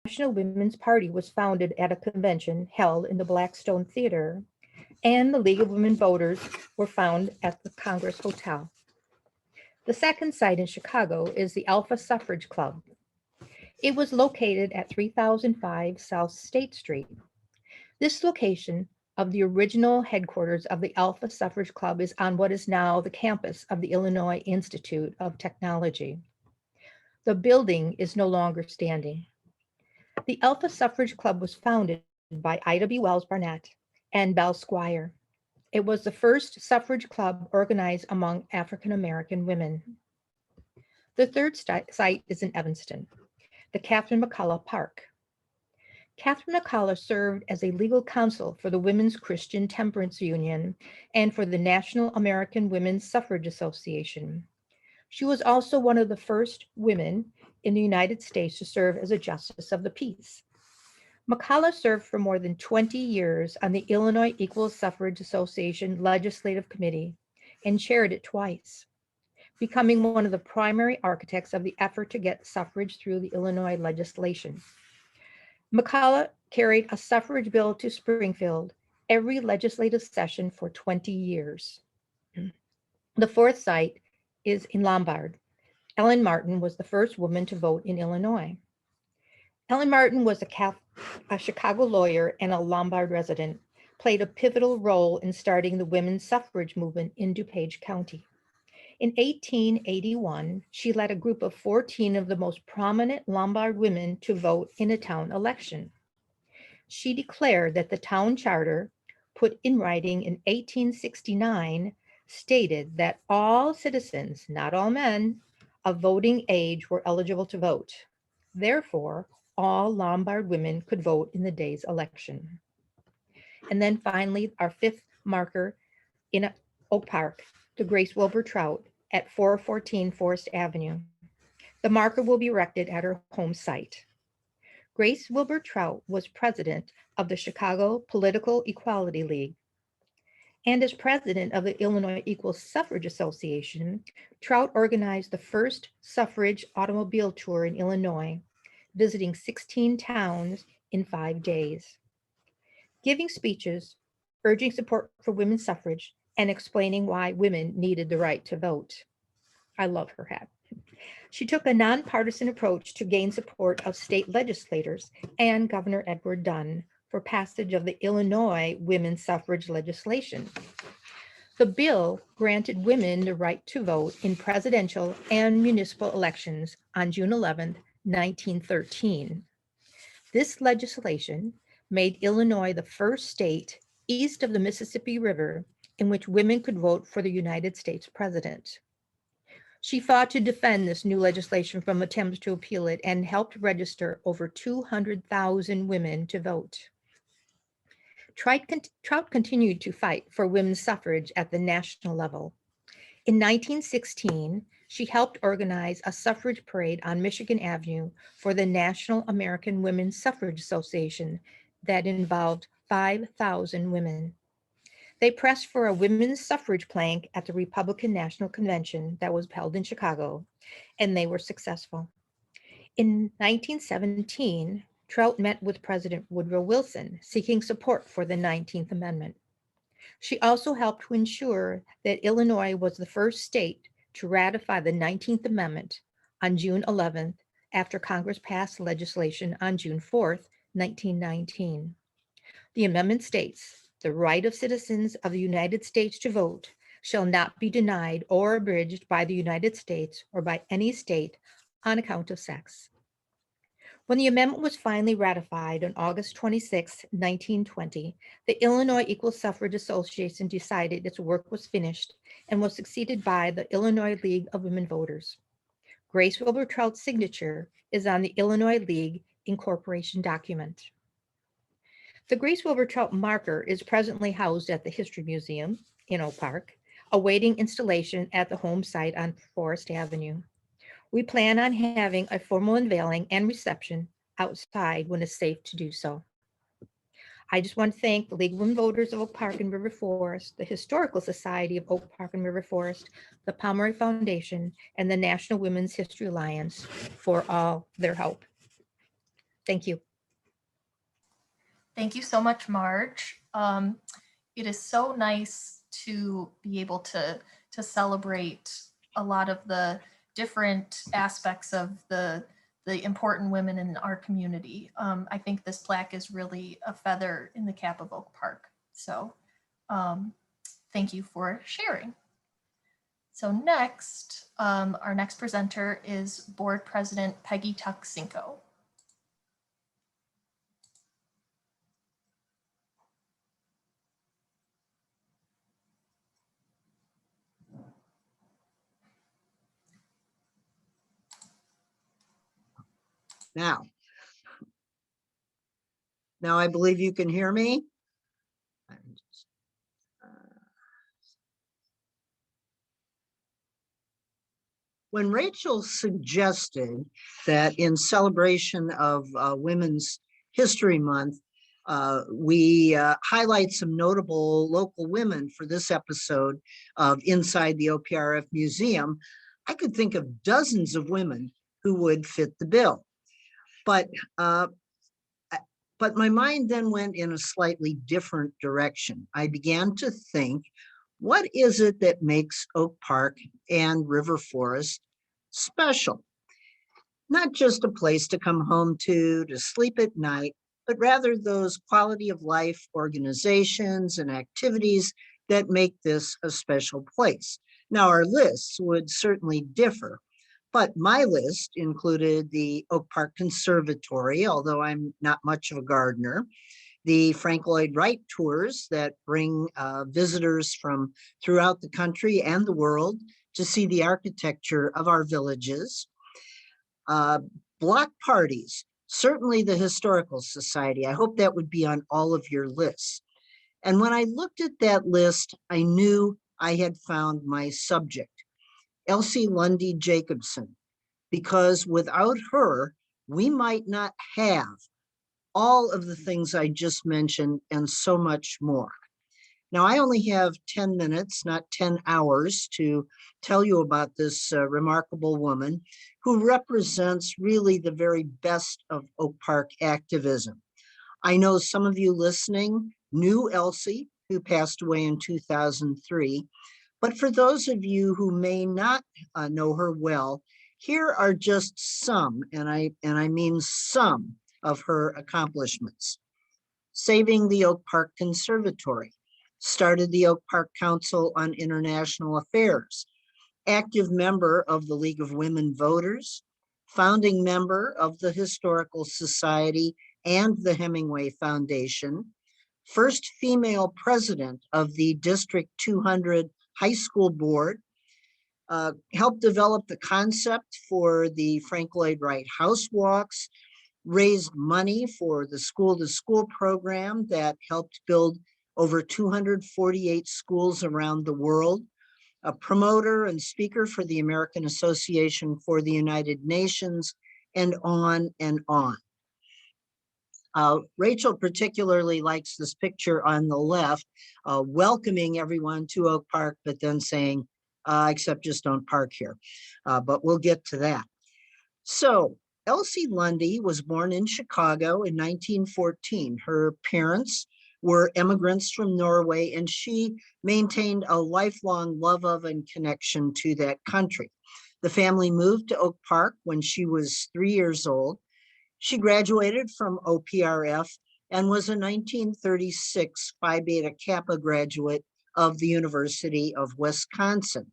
National Women's Party was founded at a convention held in the Blackstone Theater, and the League of Women Voters were found at the Congress Hotel. The second site in Chicago is the Alpha Suffrage Club. It was located at 3005 South State Street. This location of the original headquarters of the Alpha Suffrage Club is on what is now the campus of the Illinois Institute of Technology. The building is no longer standing. The Alpha Suffrage Club was founded by Ida B. Wells Barnett and Belle Squire. It was the first suffrage club organized among African American women. The third site is in Evanston, the Catherine McCullough Park. Catherine McCullough served as a legal counsel for the Women's Christian Temperance Union and for the National American Women's Suffrage Association. She was also one of the first women in the United States to serve as a justice of the peace. McCullough served for more than 20 years on the Illinois Equal Suffrage Association Legislative Committee and chaired it twice, becoming one of the primary architects of the effort to get suffrage through the Illinois legislation. McCullough carried a suffrage bill to Springfield every legislative session for 20 years. The fourth site is in Lombard. Ellen Martin was the first woman to vote in Illinois. Ellen Martin was a Chicago lawyer and a Lombard resident, played a pivotal role in starting the women's suffrage movement in DuPage County. In 1881, she led a group of 14 of the most prominent Lombard women to vote in a town election. She declared that the town charter, put in writing in 1869, stated that all citizens, not all men, of voting age were eligible to vote. Therefore, all Lombard women could vote in the day's election. And then finally, our fifth marker in Oak Park, the Grace Wilbur Trout at 414 Forest Avenue. The marker will be erected at her home site. Grace Wilbur Trout was president of the Chicago Political Equality League. And as president of the Illinois Equal Suffrage Association, Trout organized the first suffrage automobile tour in Illinois, visiting 16 towns in 5 days, giving speeches, urging support for women's suffrage, and explaining why women needed the right to vote. I love her hat. She took a nonpartisan approach to gain support of state legislators and Governor Edward Dunn for passage of the Illinois women's suffrage legislation. The bill granted women the right to vote in presidential and municipal elections on June 11, 1913. This legislation made Illinois the first state east of the Mississippi River in which women could vote for the United States president. She fought to defend this new legislation from attempts to appeal it and helped register over 200,000 women to vote. Trout continued to fight for women's suffrage at the national level. In 1916, she helped organize a suffrage parade on Michigan Avenue for the National American Women's Suffrage Association that involved 5,000 women. They pressed for a women's suffrage plank at the Republican National Convention that was held in Chicago, and they were successful. In 1917, Trout met with President Woodrow Wilson, seeking support for the 19th Amendment. She also helped to ensure that Illinois was the first state to ratify the 19th Amendment on June 11th, after Congress passed legislation on June 4th, 1919. The amendment states, "The right of citizens of the United States to vote shall not be denied or abridged by the United States or by any state on account of sex." When the amendment was finally ratified on August 26, 1920, the Illinois Equal Suffrage Association decided its work was finished and was succeeded by the Illinois League of Women Voters. Grace Wilbur Trout's signature is on the Illinois League Incorporation document. The Grace Wilbur Trout marker is presently housed at the History Museum in Oak Park, awaiting installation at the home site on Forest Avenue. We plan on having a formal unveiling and reception outside when it's safe to do so. I just want to thank the League of Women Voters of Oak Park and River Forest, the Historical Society of Oak Park and River Forest, the Pomeroy Foundation, and the National Women's History Alliance for all their help. Thank you. Thank you so much, Marge. It is so nice to be able to celebrate a lot of the different aspects of the important women in our community. I think this plaque is really a feather in the cap of Oak Park. So thank you for sharing. So next, our next presenter is Board President Peggy Sinko. Now I believe you can hear me. When Rachel suggested that in celebration of Women's History Month, we highlight some notable local women for this episode of Inside the OPRF Museum, I could think of dozens of women who would fit the bill. But my mind then went in a slightly different direction. I began to think, what is it that makes Oak Park and River Forest special? Not just a place to come home to sleep at night, but rather those quality of life organizations and activities that make this a special place. Now, our lists would certainly differ, but my list included the Oak Park Conservatory, although I'm not much of a gardener, the Frank Lloyd Wright tours that bring visitors from throughout the country and the world to see the architecture of our villages, block parties, certainly the Historical Society. I hope that would be on all of your lists. And when I looked at that list, I knew I had found my subject, Elsie Jacobsen, because without her, we might not have all of the things I just mentioned and so much more. Now, I only have 10 minutes, not 10 hours, to tell you about this remarkable woman who represents really the very best of Oak Park activism. I know some of you listening knew Elsie, who passed away in 2003, but for those of you who may not know her well, here are just some, and I mean some, of her accomplishments. Saving the Oak Park Conservatory, started the Oak Park Council on International Affairs, active member of the League of Women Voters, founding member of the Historical Society and the Hemingway Foundation, first female president of the District 200 High School Board, helped develop the concept for the Frank Lloyd Wright House Walks, raised money for the school-to-school program that helped build over 248 schools around the world, a promoter and speaker for the American Association for the United Nations, and on and on. Rachel particularly likes this picture on the left, welcoming everyone to Oak Park, but then saying, except just don't park here. But we'll get to that. So Elsie Lundy was born in Chicago in 1914. Her parents were immigrants from Norway, and she maintained a lifelong love of and connection to that country. The family moved to Oak Park when she was 3 years old. She graduated from OPRF and was a 1936 Phi Beta Kappa graduate of the University of Wisconsin.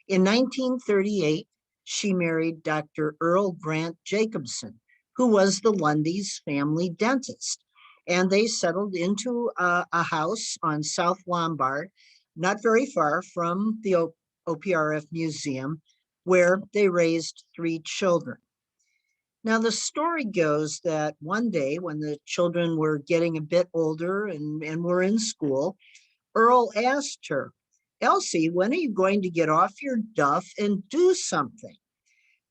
In 1938, she married Dr. Earl Grant Jacobsen, who was the Lundy's family dentist. And they settled into a house on South Lombard, not very far from the OPRF Museum, where they raised 3 children. Now, the story goes that one day when the children were getting a bit older and were in school, Earl asked her, Elsie, when are you going to get off your duff and do something?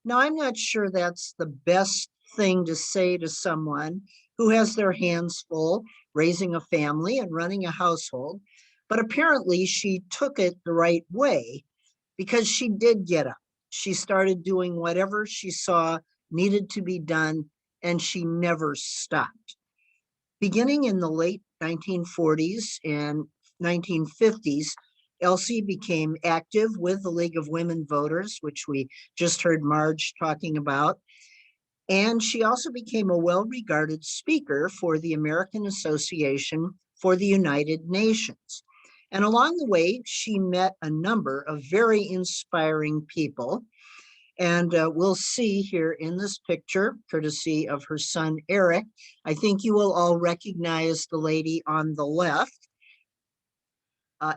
Now, I'm not sure that's the best thing to say to someone who has their hands full raising a family and running a household, but apparently she took it the right way because she did get up. She started doing whatever she saw needed to be done, and she never stopped. Beginning in the late 1940s and 1950s, Elsie became active with the League of Women Voters, which we just heard Marge talking about. And she also became a well-regarded speaker for the American Association for the United Nations. And along the way, she met a number of very inspiring people. And we'll see here in this picture, courtesy of her son, Eric, I think you will all recognize the lady on the left.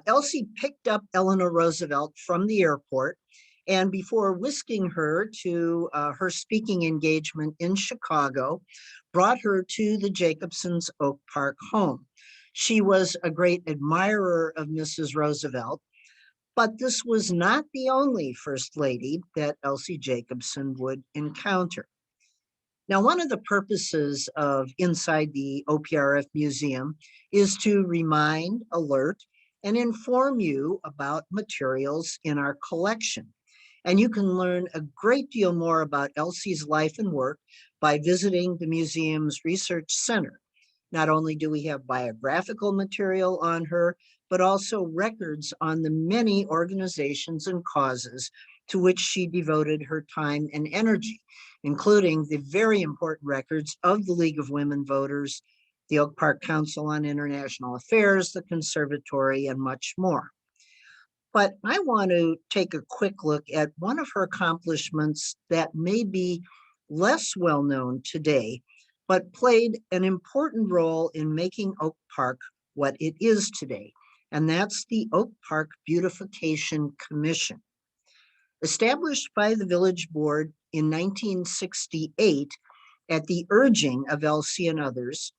Elsie picked up Eleanor Roosevelt from the airport, and before whisking her to her speaking engagement in Chicago, brought her to the Jacobsens' Oak Park home. She was a great admirer of Mrs. Roosevelt, but this was not the only First Lady that Elsie Jacobsen would encounter. Now, one of the purposes of Inside the OPRF Museum is to remind, alert, and inform you about materials in our collection. And you can learn a great deal more about Elsie's life and work by visiting the museum's research center. Not only do we have biographical material on her, but also records on the many organizations and causes to which she devoted her time and energy, including the very important records of the League of Women Voters, the Oak Park Council on International Affairs, the Conservatory, and much more. But I want to take a quick look at one of her accomplishments that may be less well known today, but played an important role in making Oak Park what it is today. And that's the Oak Park Beautification Commission. Established by the Village Board in 1968 at the urging of Elsie and others,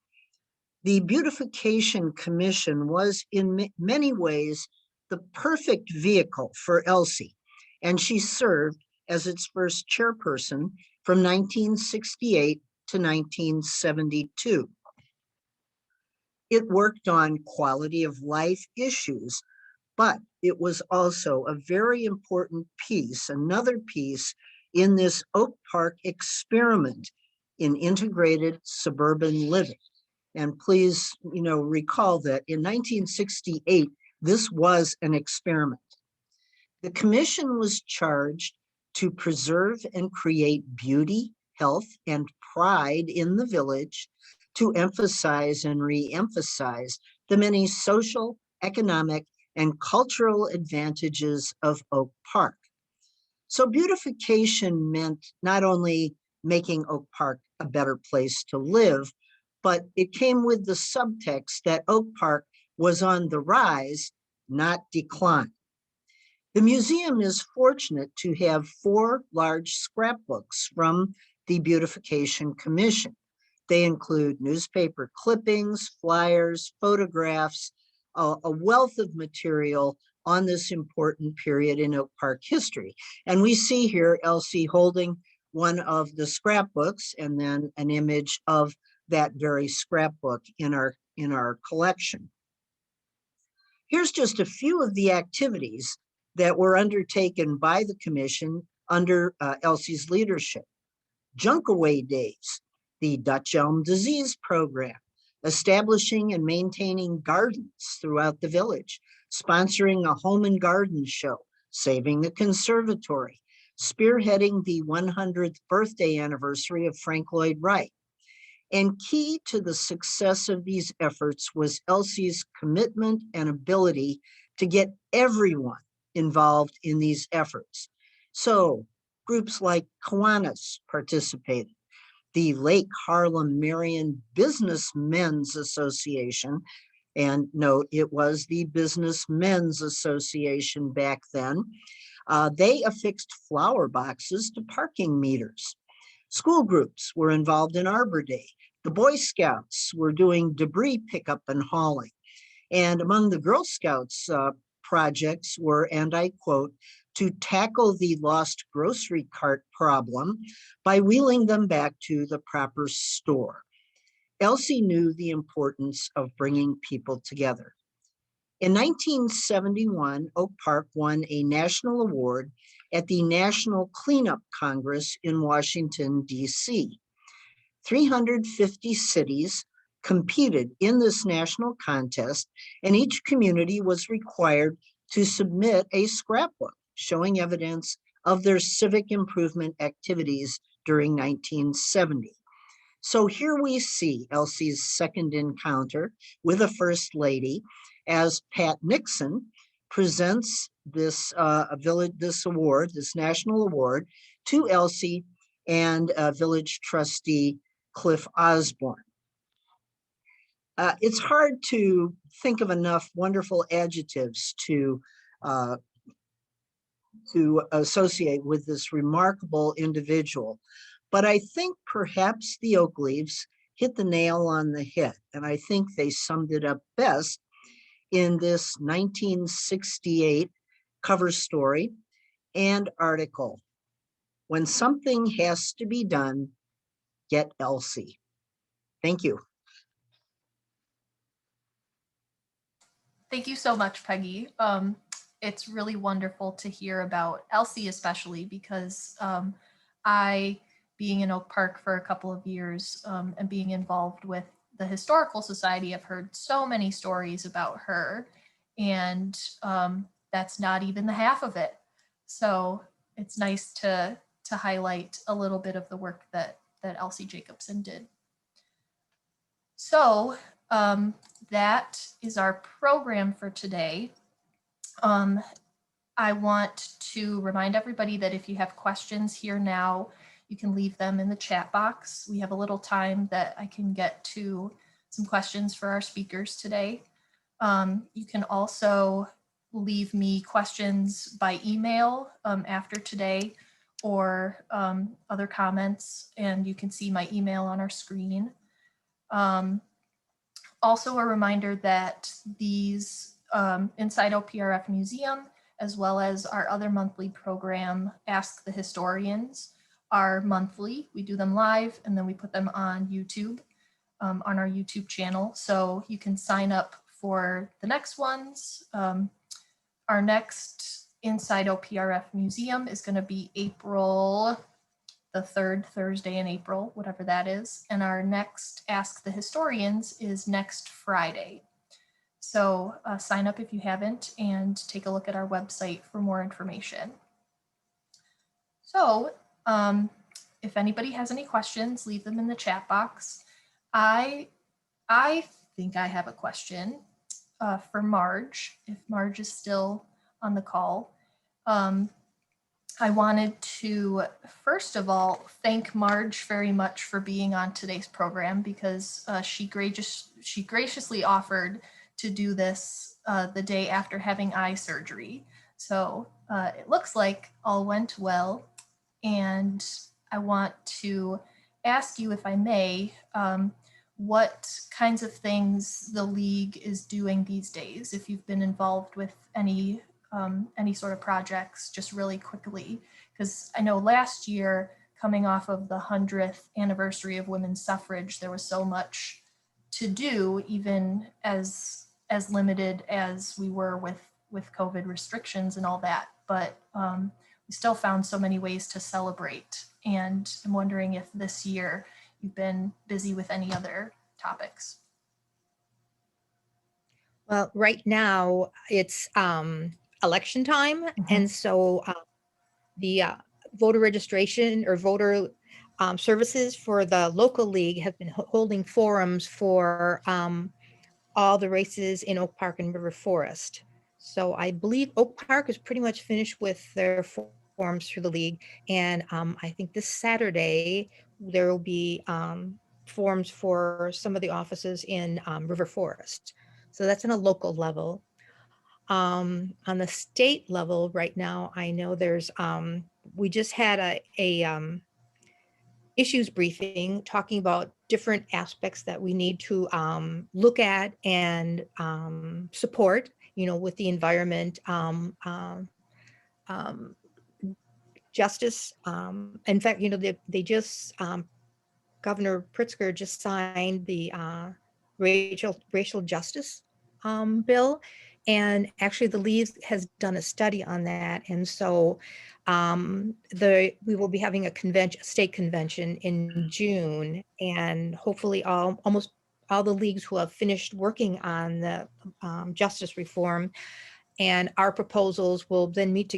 the Beautification Commission was in many ways the perfect vehicle for Elsie, and she served as its first chairperson from 1968 to 1972. It worked on quality of life issues, but it was also a very important piece, another piece in this Oak Park experiment in integrated suburban living. And please, recall that in 1968, this was an experiment. The commission was charged to preserve and create beauty, health, and pride in the village, to emphasize and re-emphasize the many social, economic, and cultural advantages of Oak Park. So beautification meant not only making Oak Park a better place to live, but it came with the subtext that Oak Park was on the rise, not decline. The museum is fortunate to have 4 large scrapbooks from the Beautification Commission. They include newspaper clippings, flyers, photographs, a wealth of material on this important period in Oak Park history. And we see here Elsie holding one of the scrapbooks and then an image of that very scrapbook in our collection. Here's just a few of the activities that were undertaken by the commission under Elsie's leadership. Junk Away Days, the Dutch Elm Disease Program, establishing and maintaining gardens throughout the village, sponsoring a home and garden show, saving the conservatory, spearheading the 100th birthday anniversary of Frank Lloyd Wright. And key to the success of these efforts was Elsie's commitment and ability to get everyone involved in these efforts. So groups like Kiwanis participated, the Lake Harlem Marion Businessmen's Association, and note it was the Businessmen's Association back then. They affixed flower boxes to parking meters. School groups were involved in Arbor Day. The Boy Scouts were doing debris pickup and hauling. And among the Girl Scouts projects were, and I quote, to tackle the lost grocery cart problem by wheeling them back to the proper store. Elsie knew the importance of bringing people together. In 1971, Oak Park won a national award at the National Cleanup Congress in Washington, D.C. 350 cities competed in this national contest, and each community was required to submit a scrapbook showing evidence of their civic improvement activities during 1970. So here we see Elsie's second encounter with a First Lady as Pat Nixon presents this award, this national award, to Elsie and village trustee Cliff Osborne. It's hard to think of enough wonderful adjectives to associate with this remarkable individual. But I think perhaps the oak leaves hit the nail on the head, and I think they summed it up best in this 1968 cover story and article. When something has to be done, get Elsie. Thank you. Thank you so much, Peggy. It's really wonderful to hear about Elsie, especially because I, being in Oak Park for a couple of years and being involved with the Historical Society, I've heard so many stories about her, and that's not even the half of it. So it's nice to highlight a little bit of the work that Elsie Jacobsen did. So that is our program for today. I want to remind everybody that if you have questions here now, you can leave them in the chat box. We have a little time that I can get to some questions for our speakers today. You can also leave me questions by email after today, or other comments, and you can see my email on our screen. Also a reminder that these Inside OPRF Museum, as well as our other monthly program, Ask the Historians, are monthly. We do them live and then we put them on YouTube, on our YouTube channel. So you can sign up for the next ones. Our next Inside OPRF Museum is going to be April the 3rd Thursday in April, whatever that is. And our next Ask the Historians is next Friday. So sign up if you haven't and take a look at our website for more information. So if anybody has any questions, leave them in the chat box. I think I have a question for Marge, if Marge is still on the call. I wanted to, first of all, thank Marge very much for being on today's program, because she graciously offered to do this the day after having eye surgery. So it looks like all went well. And I want to ask you, if I may, what kinds of things the League is doing these days, if you've been involved with any sort of projects, just really quickly, because I know last year, coming off of the 100th anniversary of women's suffrage, there was so much to do, even as limited as we were with COVID restrictions and all that. But we still found so many ways to celebrate. And I'm wondering if this year you've been busy with any other topics. Well, right now it's election time. And so the voter registration or voter services for the local league have been holding forums for all the races in Oak Park and River Forest. So I believe Oak Park is pretty much finished with their forums for the league. And I think this Saturday, there will be forums for some of the offices in River Forest. So that's on a local level. On the state level right now, I know there's, we just had a issues briefing talking about different aspects that we need to look at and support, with the environment, justice. In fact, they just, Governor Pritzker just signed the racial justice bill. And actually the League has done a study on that. And so we will be having a convention, a state convention in June, and hopefully almost all the leagues who have finished working on the justice reform and our proposals will then meet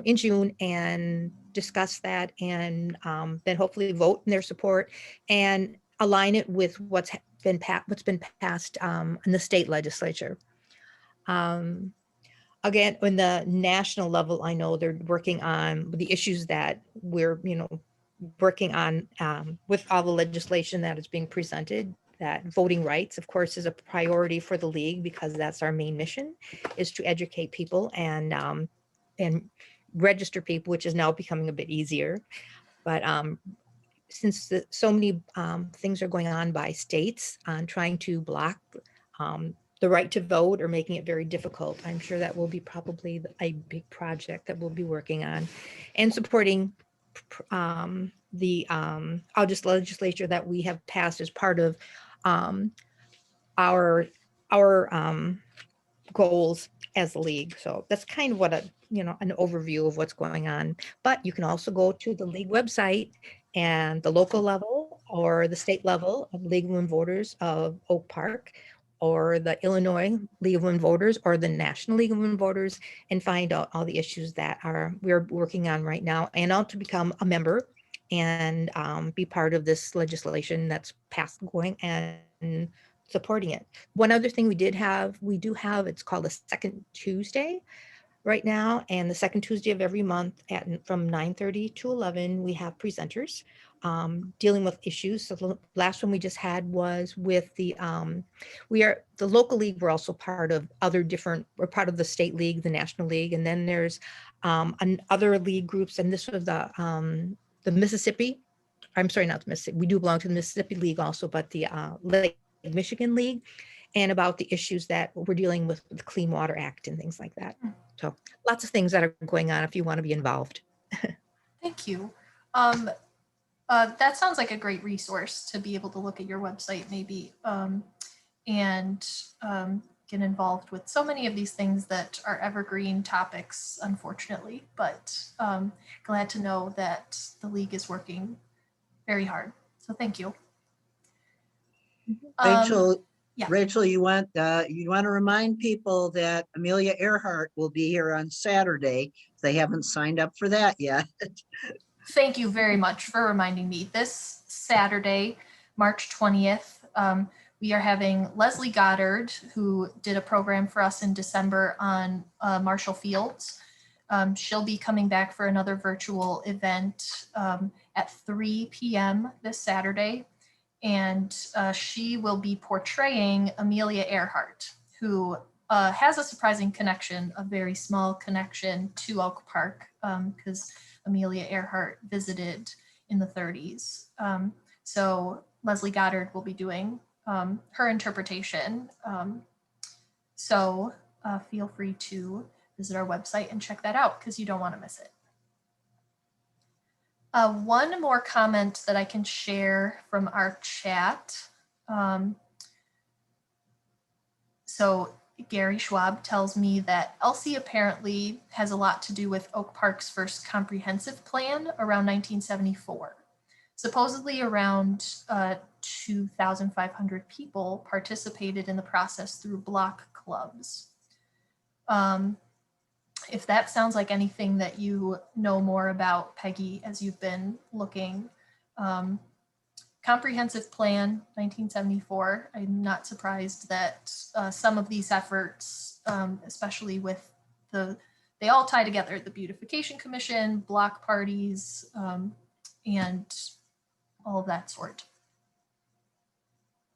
in June and discuss that, and then hopefully vote in their support and align it with what's been passed in the state legislature. Again, on the national level, I know they're working on the issues that we're, working on with all the legislation that is being presented. That voting rights, of course, is a priority for the League because that's our main mission, is to educate people and register people, which is now becoming a bit easier. But since so many things are going on by states on trying to block the right to vote or making it very difficult, I'm sure that will be probably a big project that we'll be working on, and supporting the August legislature that we have passed as part of our goals as a League. So that's kind of what an overview of what's going on. But you can also go to the League website and the local level or the state level of League of Women Voters of Oak Park, or the Illinois League of Women Voters, or the National League of Women Voters, and find out all the issues that we're working on right now, and how to become a member and be part of this legislation that's passed going and supporting it. One other thing we do have, it's called a second Tuesday right now, and the second Tuesday of every month from 9:30 to 11, we have presenters dealing with issues. So the last one we just had was with the local league. We're also part of we're part of the state league, the national league, and then there's other league groups, and this was the Mississippi. I'm sorry, not the Mississippi. We do belong to the Mississippi League also, but the Lake Michigan League, and about the issues that we're dealing with the Clean Water Act and things like that. So lots of things that are going on if you want to be involved. Thank you. That sounds like a great resource to be able to look at your website maybe and get involved with so many of these things that are evergreen topics, unfortunately, but glad to know that the League is working very hard. So thank you. Rachel, yeah. Rachel, you want to remind people that Amelia Earhart will be here on Saturday. If they haven't signed up for that yet. Thank you very much for reminding me. This Saturday, March 20th, we are having Leslie Goddard, who did a program for us in December on Marshall Fields. She'll be coming back for another virtual event at 3 p.m. this Saturday. And she will be portraying Amelia Earhart, who has a surprising connection, a very small connection to Oak Park, because Amelia Earhart visited in the 30s. So Leslie Goddard will be doing her interpretation. So feel free to visit our website and check that out because you don't want to miss it. One more comment that I can share from our chat. So Gary Schwab tells me that Elsie apparently has a lot to do with Oak Park's first comprehensive plan around 1974. Supposedly around 2,500 people participated in the process through block clubs. If that sounds like anything that you know more about, Peggy, as you've been looking, comprehensive plan, 1974. I'm not surprised that some of these efforts, especially with they all tie together, the Beautification Commission, block parties, and all of that sort.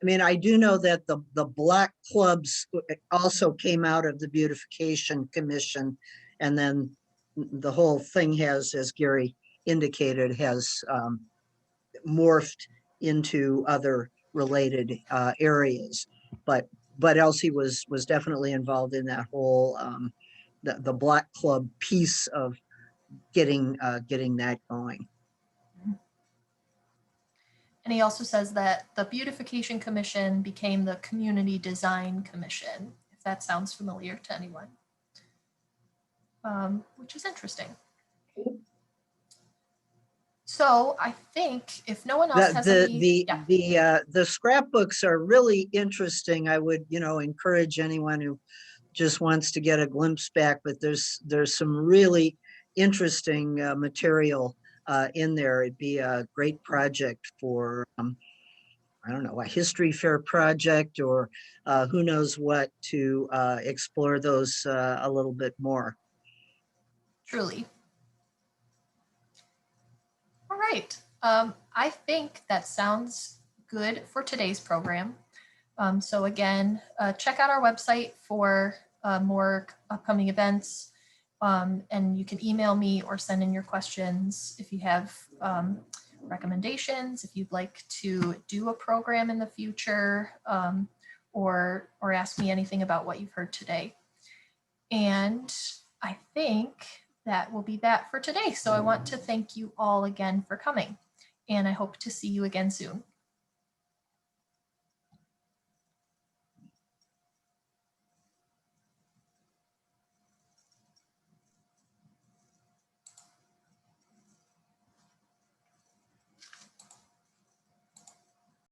I mean, I do know that the block clubs also came out of the Beautification Commission, and then the whole thing has, as Gary indicated, has morphed into other related areas. But Elsie was definitely involved in that whole the block club piece of getting that going. And he also says that the Beautification Commission became the Community Design Commission, if if that sounds familiar to anyone, which is interesting. So I think if no one else has any, The scrapbooks are really interesting. I would, encourage anyone who just wants to get a glimpse back, but there's some really interesting material in there. It'd be a great project for, I don't know, a history fair project, or who knows what, to explore those a little bit more. truly. All right. I think that sounds good for today's program. So again, check out our website for more upcoming events. And you can email me or send in your questions if you have recommendations, if you'd like to do a program in the future, or ask me anything about what you've heard today. And I think that will be that for today. So I want to thank you all again for coming, and I hope to see you again soon.